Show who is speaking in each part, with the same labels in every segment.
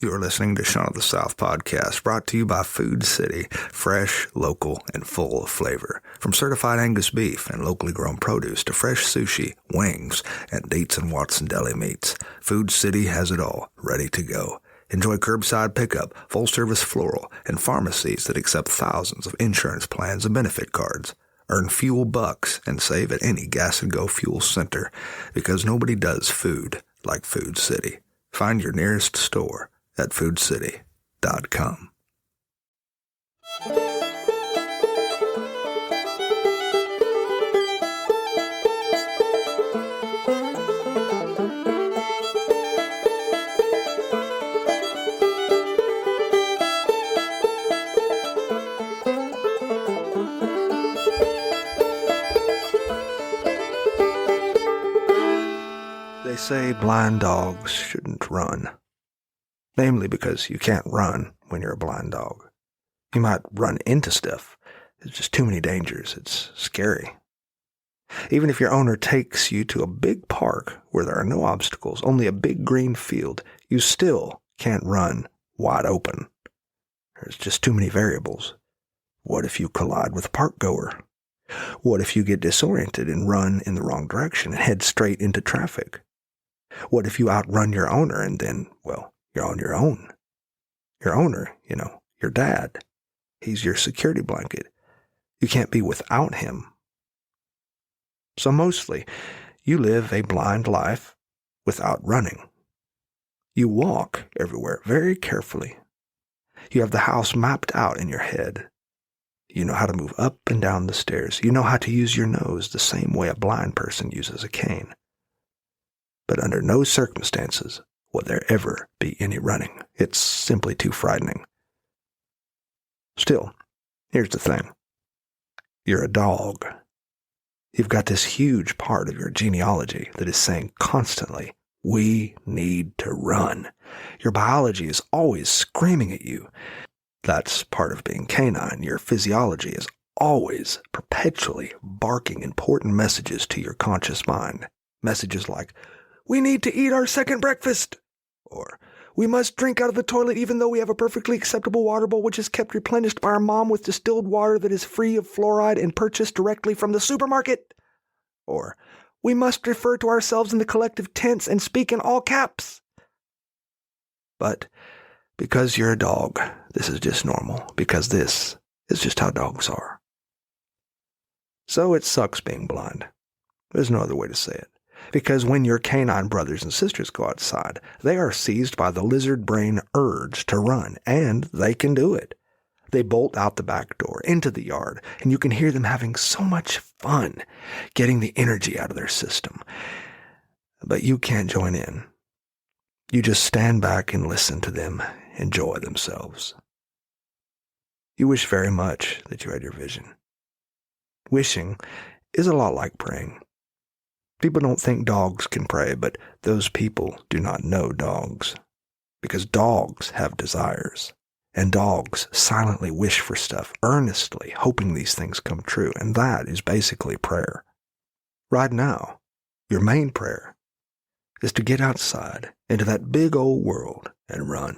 Speaker 1: You are listening to Shaun of the South podcast, brought to you by Food City, fresh, local, and full of flavor. From certified Angus beef and locally grown produce to fresh sushi, wings, and Dietz and Watson deli meats, Food City has it all, ready to go. Enjoy curbside pickup, full-service floral, and pharmacies that accept thousands of insurance plans and benefit cards. Earn fuel bucks and save at any Gas and Go fuel center, because nobody does food like Food City. Find your nearest store at foodcity.com. They say blind dogs shouldn't run. Namely because you can't run when you're a blind dog. You might run into stuff. There's just too many dangers. It's scary. Even if your owner takes you to a big park where there are no obstacles, only a big green field, you still can't run wide open. There's just too many variables. What if you collide with a park goer? What if you get disoriented and run in the wrong direction and head straight into traffic? What if you outrun your owner and then, you're on your own? Your owner, your dad. He's your security blanket. You can't be without him. So mostly, you live a blind life without running. You walk everywhere very carefully. You have the house mapped out in your head. You know how to move up and down the stairs. You know how to use your nose the same way a blind person uses a cane. But under no circumstances will there ever be any running. It's simply too frightening. Still, here's the thing. You're a dog. You've got this huge part of your genealogy that is saying constantly, we need to run. Your biology is always screaming at you. That's part of being canine. Your physiology is always perpetually barking important messages to your conscious mind. Messages like, we need to eat our second breakfast. Or, we must drink out of the toilet even though we have a perfectly acceptable water bowl which is kept replenished by our mom with distilled water that is free of fluoride and purchased directly from the supermarket. Or, we must refer to ourselves in the collective tense and speak in all caps. But because you're a dog, this is just normal, because this is just how dogs are. So it sucks being blind. There's no other way to say it. Because when your canine brothers and sisters go outside, they are seized by the lizard brain urge to run, and they can do it. They bolt out the back door, into the yard, and you can hear them having so much fun, getting the energy out of their system. But you can't join in. You just stand back and listen to them enjoy themselves. You wish very much that you had your vision. Wishing is a lot like praying. People don't think dogs can pray, but those people do not know dogs. Because dogs have desires, and dogs silently wish for stuff, earnestly hoping these things come true, and that is basically prayer. Right now, your main prayer is to get outside into that big old world and run.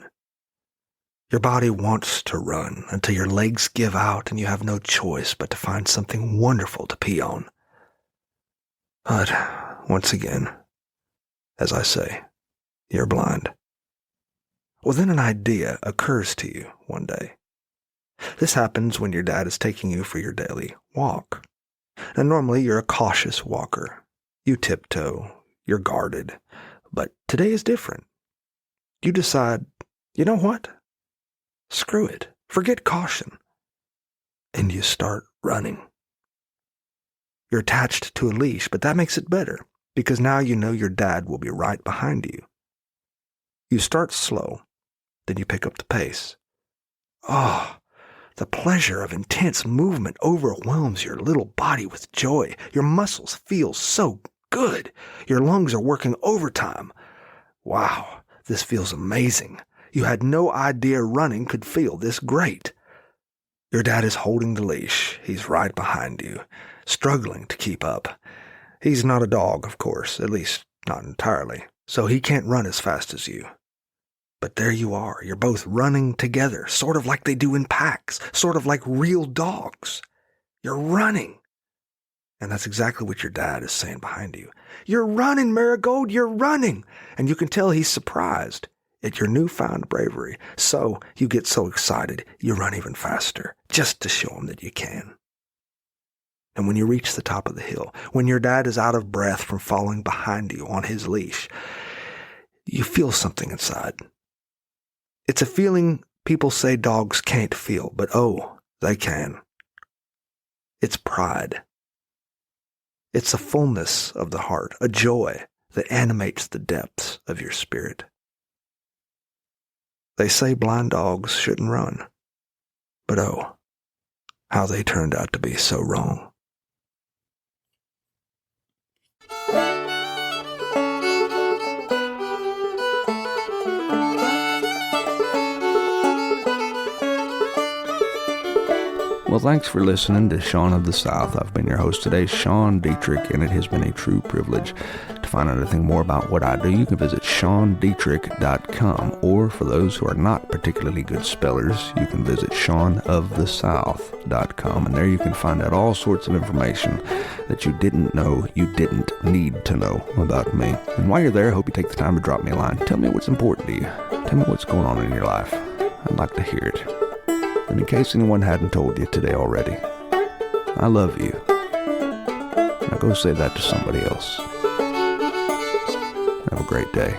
Speaker 1: Your body wants to run until your legs give out and you have no choice but to find something wonderful to pee on. But, once again, as I say, you're blind. Well, then an idea occurs to you one day. This happens when your dad is taking you for your daily walk. And normally you're a cautious walker. You tiptoe, you're guarded. But today is different. You decide, you know what? Screw it. Forget caution. And you start running. You're attached to a leash, but that makes it better, because now you know your dad will be right behind you. You start slow, then you pick up the pace. Oh, the pleasure of intense movement overwhelms your little body with joy. Your muscles feel so good. Your lungs are working overtime. Wow, this feels amazing. You had no idea running could feel this great. Your dad is holding the leash. He's right behind you, struggling to keep up. He's not a dog, of course, at least not entirely, so he can't run as fast as you. But there you are. You're both running together, sort of like they do in packs, sort of like real dogs. You're running. And that's exactly what your dad is saying behind you. You're running, Marigold, you're running. And you can tell he's surprised at your newfound bravery. So you get so excited, you run even faster, just to show him that you can. And when you reach the top of the hill, when your dad is out of breath from following behind you on his leash, you feel something inside. It's a feeling people say dogs can't feel, but oh, they can. It's pride. It's a fullness of the heart, a joy that animates the depths of your spirit. They say blind dogs shouldn't run, but oh, how they turned out to be so wrong.
Speaker 2: Well, thanks for listening to Sean of the South. I've been your host today, Sean Dietrich, and it has been a true privilege. To find out anything more about what I do, you can visit SeanDietrich.com, or for those who are not particularly good spellers, you can visit SeanOfTheSouth.com, and there you can find out all sorts of information that you didn't know you didn't need to know about me. And while you're there, I hope you take the time to drop me a line. Tell me what's important to you. Tell me what's going on in your life. I'd like to hear it. And in case anyone hadn't told you today already, I love you. Now go say that to somebody else. Have a great day.